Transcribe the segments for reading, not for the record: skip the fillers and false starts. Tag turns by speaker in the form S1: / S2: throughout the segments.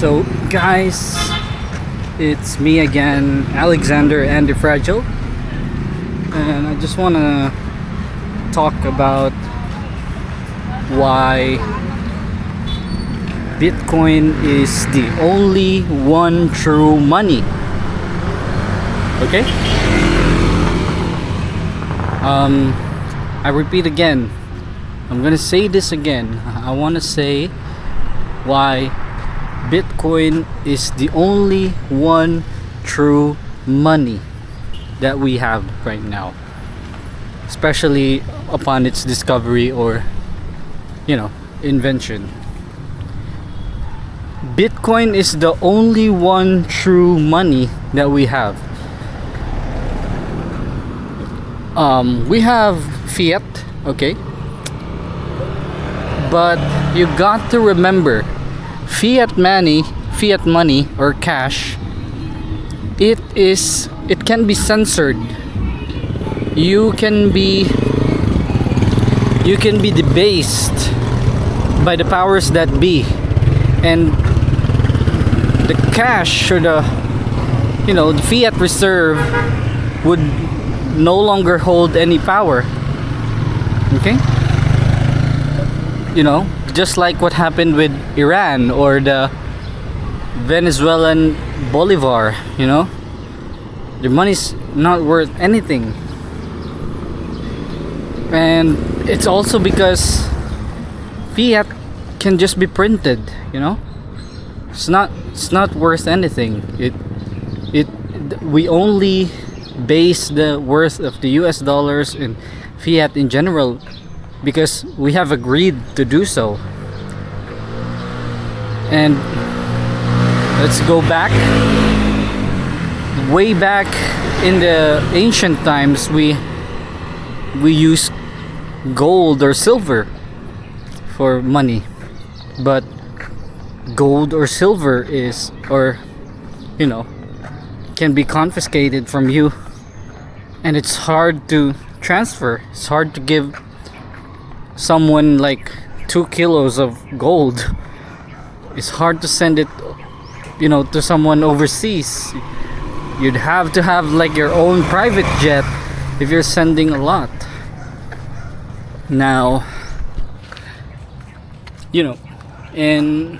S1: So guys, it's me again, Alexander and the Fragile, and I just want to talk about why Bitcoin is the only one true money. Okay? I repeat again, I'm gonna say this again. I want to say why Bitcoin is the only one true money that we have right now, especially upon its discovery or invention. Bitcoin is the only one true money that we have. We have fiat, okay, but you got to remember, fiat money or cash, it can be censored. You can be debased by the powers that be, and the cash or the fiat reserve would no longer hold any power. Okay, just like what happened with Iran or the Venezuelan bolivar. Their money's not worth anything, and it's also because fiat can just be printed. It's not worth anything. We only base the worth of the US dollars and fiat in general because we have agreed to do so. And let's go back, way back in the ancient times, we used gold or silver for money, but gold or silver can be confiscated from you, and it's hard to transfer. It's hard to give someone like 2 kilos of gold. It's hard to send it to someone overseas. You'd have to have like your own private jet if you're sending a lot. Now and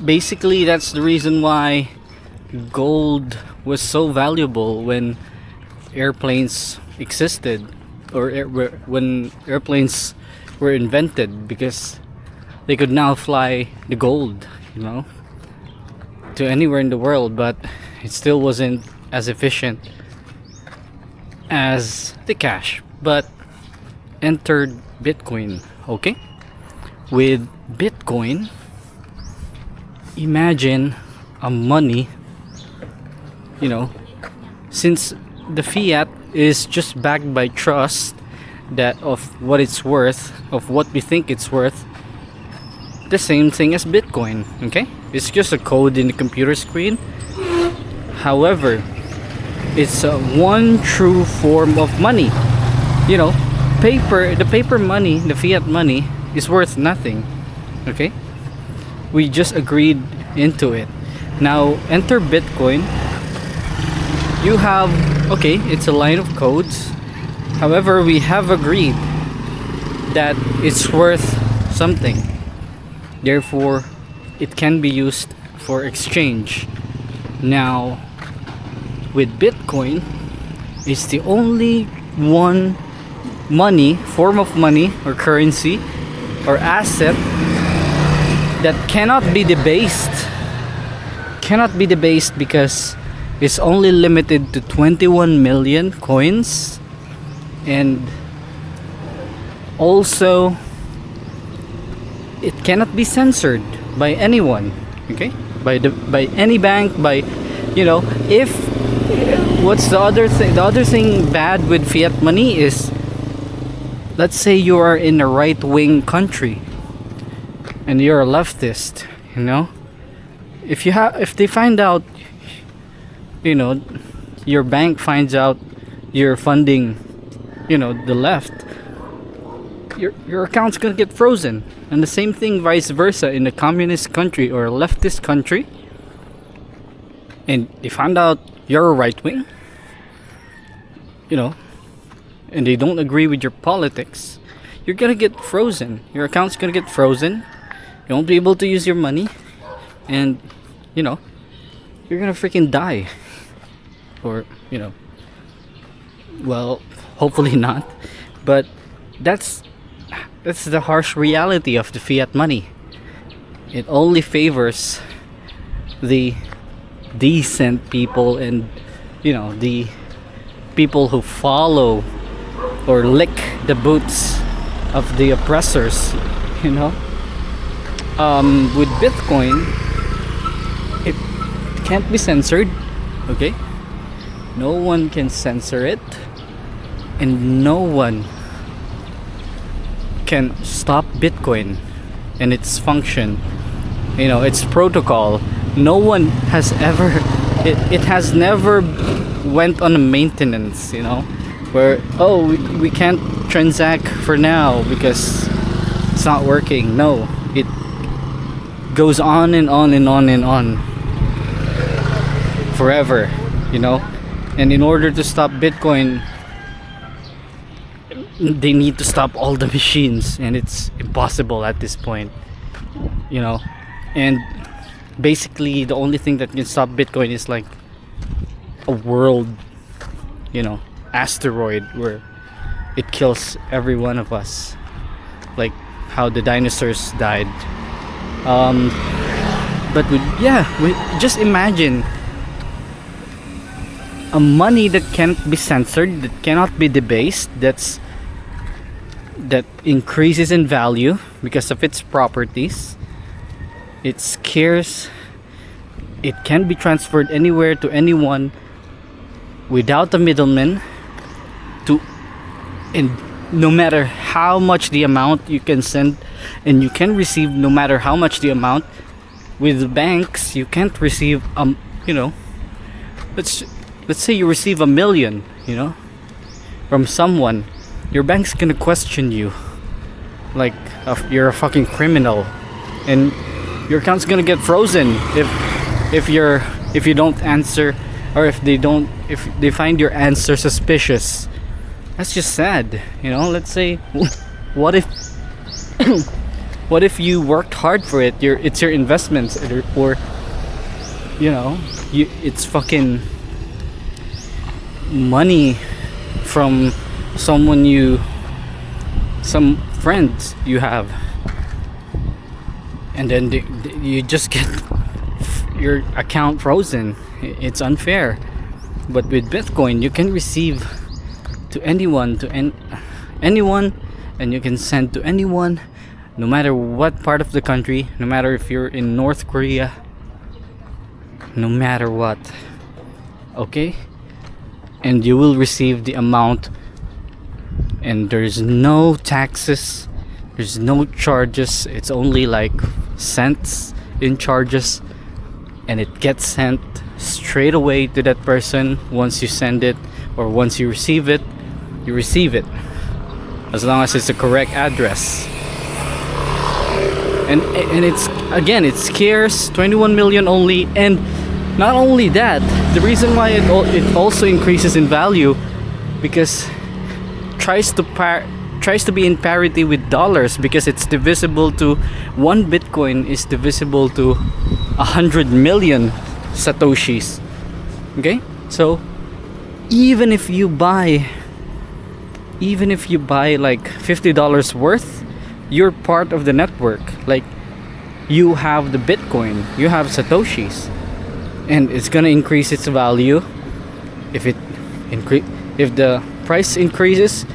S1: basically that's the reason why gold was so valuable when airplanes existed, or when airplanes were invented, because they could now fly the gold to anywhere in the world, but it still wasn't as efficient as the cash. But entered Bitcoin. Okay, with Bitcoin, imagine a money, since the fiat is just backed by trust that of what it's worth, of what we think it's worth, the same thing as Bitcoin. Okay, it's just a code in the computer screen. However, it's one true form of money. The paper money, the fiat money, is worth nothing. Okay, we just agreed into it. Now enter Bitcoin. You have, okay, it's a line of codes. However, we have agreed that it's worth something. Therefore, it can be used for exchange. Now, with Bitcoin, it's the only one form of money or currency or asset that cannot be debased. Because it's only limited to 21 million coins, and also it cannot be censored by anyone. Okay, by any bank, if what's the other thing bad with fiat money is, let's say you are in a right-wing country and you're a leftist. If they find out, your bank finds out you're funding the left, your account's gonna get frozen. And the same thing vice versa in a communist country or a leftist country. And they found out you're a right wing, you know, and they don't agree with your politics, you're gonna get frozen. Your account's gonna get frozen. You won't be able to use your money, and you know, you're gonna freaking die. Or, you know, well, hopefully not. But that's the harsh reality of the fiat money. It only favors the decent people and, you know, the people who follow or lick the boots of the oppressors, you know. With Bitcoin, it can't be censored, okay? No one can censor it, and no one can stop Bitcoin and its function, you know, its protocol. No one has ever, it has never went on a maintenance, you know, where, oh, we can't transact for now because it's not working. No, it goes on and on and on and on forever, you know. And in order to stop Bitcoin, they need to stop all the machines, and it's impossible at this point, you know. And basically the only thing that can stop Bitcoin is like a world, you know, asteroid where it kills every one of us, like how the dinosaurs died. But we just imagine a money that can't be censored, that cannot be debased, that increases in value because of its properties. It's scarce. It can be transferred anywhere to anyone without a middleman. And no matter how much the amount you can send and you can receive, no matter how much the amount. With banks, you can't receive you know, let's say you receive 1 million, you know, from someone. Your bank's gonna question you like you're a fucking criminal, and your account's gonna get frozen if you don't answer, or if they find your answer suspicious. That's just sad, you know. Let's say, what if what if you worked hard for it? It's your investments, or you know, it's fucking money from some friends you have, and then you just get your account frozen. It's unfair. But with Bitcoin, you can receive to anyone, anyone, and you can send to anyone, no matter what part of the country, no matter if you're in North Korea, no matter what, okay? And you will receive the amount, and there's no taxes, there's no charges. It's only like cents in charges, and it gets sent straight away to that person. Once you send it, or once you receive it, you receive it, as long as it's the correct address. And it's, again, it's scarce, 21 million only. And not only that, the reason why it also increases in value, because tries to be in parity with dollars, because it's divisible to, 1 Bitcoin is divisible to 100 million satoshis. Okay, so even if you buy like $50 worth, you're part of the network. Like, you have the Bitcoin, you have satoshis, and it's gonna increase its value. If the price increases,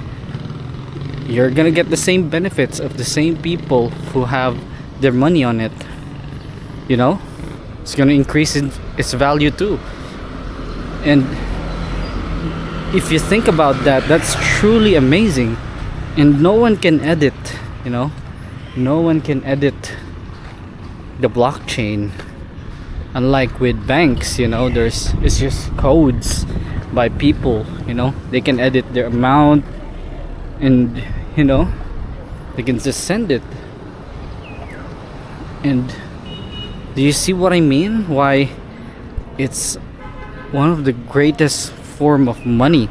S1: you're gonna get the same benefits of the same people who have their money on it. You know, it's gonna increase its value too. And if you think about that, that's truly amazing. And no one can edit, you know, no one can edit the blockchain. Unlike with banks, you know, it's just codes by people, you know. They can edit their amount, and you know, They can just send it. And do you see what I mean? Why it's one of the greatest form of money.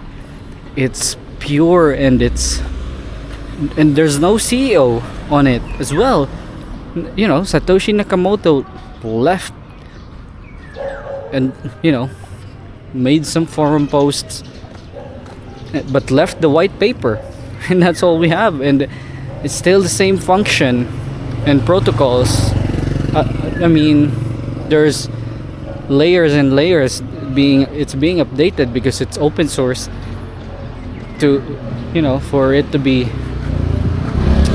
S1: It's pure, and there's no CEO on it as well. You know, Satoshi Nakamoto left and, you know, made some forum posts, but left the white paper, and that's all we have. And it's still the same function and protocols. I mean, there's layers and layers it's being updated because it's open source to, you know, for it to be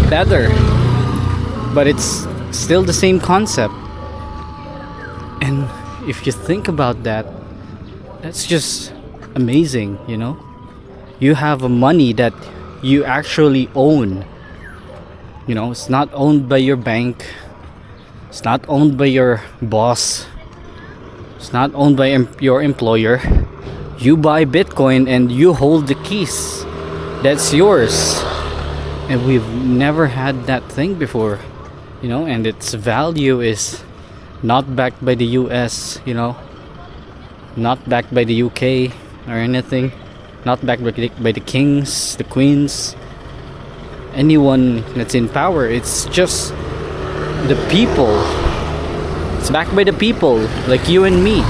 S1: better, but it's still the same concept. And if you think about that, that's just amazing. You know, you have a money that you actually own. You know, it's not owned by your bank, it's not owned by your boss, it's not owned by your employer. You buy Bitcoin and you hold the keys. That's yours. And we've never had that thing before, you know, and its value is not backed by the US, you know, not backed by the UK or anything, not backed by the kings, the queens, anyone that's in power. It's just the people. It's backed by the people, like you and me.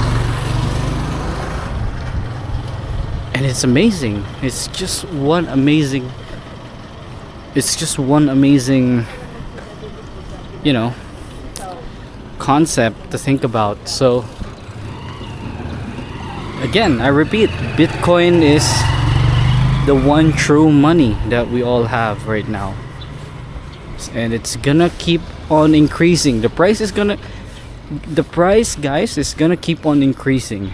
S1: And it's amazing. It's just one amazing, you know, concept to think about. So again, I repeat, Bitcoin is the one true money that we all have right now, and it's gonna keep on increasing. The price, guys, is gonna keep on increasing,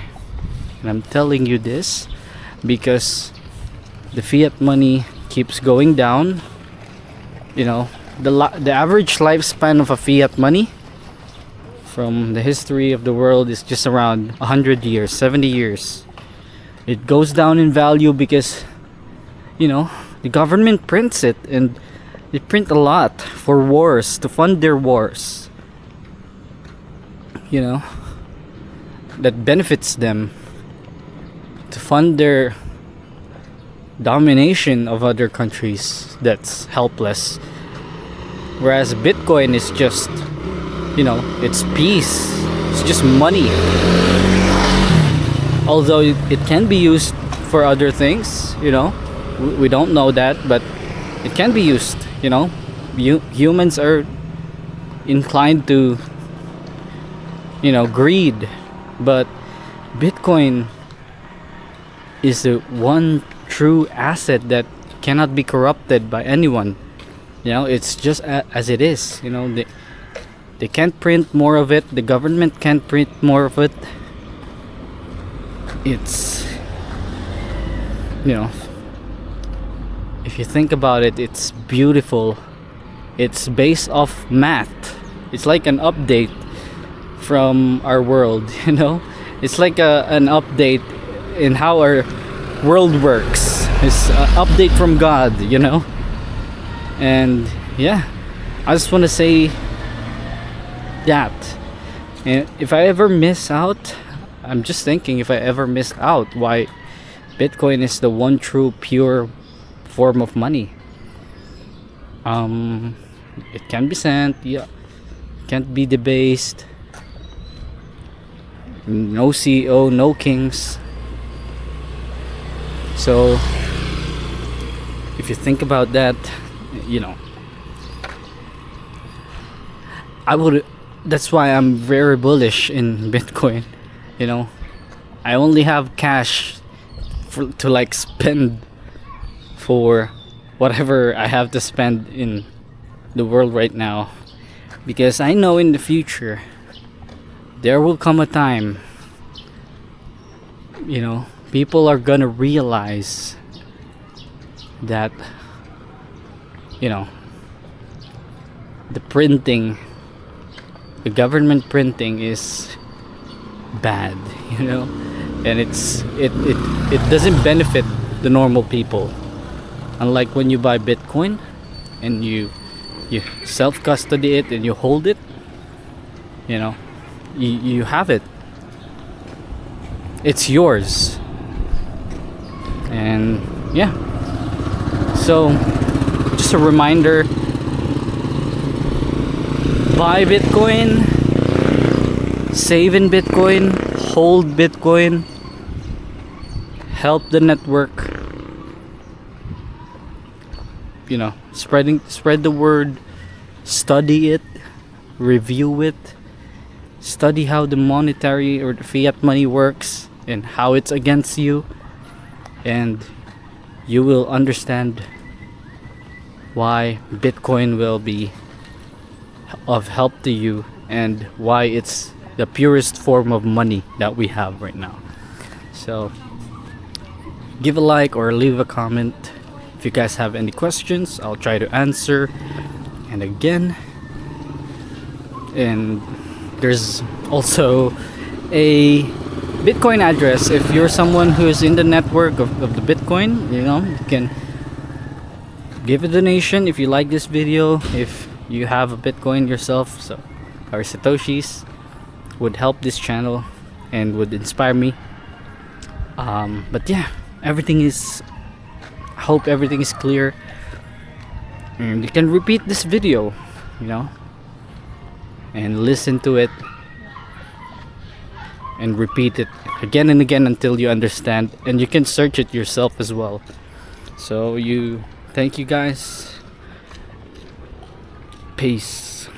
S1: and I'm telling you this because the fiat money keeps going down. You know, the average lifespan of a fiat money from the history of the world is just around 100 years, 70 years. It goes down in value because, you know, the government prints it, and they print a lot for wars, to fund their wars, you know, that benefits them, to fund their domination of other countries that's helpless. Whereas Bitcoin is just, you know, it's peace, it's just money. Although it can be used for other things, you know, we don't know that, but it can be used, you know. Humans are inclined to, you know, greed, but Bitcoin is the one true asset that cannot be corrupted by anyone. You know, it's just as it is. You know, they can't print more of it, the government can't print more of it. It's, you know, if you think about it, it's beautiful. It's based off math. It's like an update from our world, you know. It's like an update in how our world works. It's an update from God, you know. And yeah, I just want to say that. And if I ever miss out, I'm just thinking, if I ever miss out, why Bitcoin is the one true pure form of money. It can be sent, yeah, can't be debased, no CEO, no kings. So if you think about that, you know, that's why I'm very bullish in Bitcoin. You know, I only have cash to like spend for whatever I have to spend in the world right now, because I know in the future there will come a time, you know, people are gonna realize that, you know, the government printing is bad, you know, and it doesn't benefit the normal people. Unlike when you buy Bitcoin and you you self custody it and you hold it, you know, you have it. It's yours. And yeah, so just a reminder, buy Bitcoin, save in Bitcoin, hold Bitcoin, help the network, you know, spread the word, study it, review it, study how the monetary or the fiat money works and how it's against you, and you will understand why Bitcoin will be of help to you and why it's the purest form of money that we have right now. So give a like or leave a comment if you guys have any questions. I'll try to answer. And again, and there's also a Bitcoin address. If you're someone who is in the network of the Bitcoin, you know, you can give a donation if you like this video. If you have a Bitcoin yourself, so or Satoshis, would help this channel and would inspire me. But yeah, everything is, I hope everything is clear, and you can repeat this video, you know, and listen to it and repeat it again and again until you understand, and you can search it yourself as well. So thank you guys. Peace.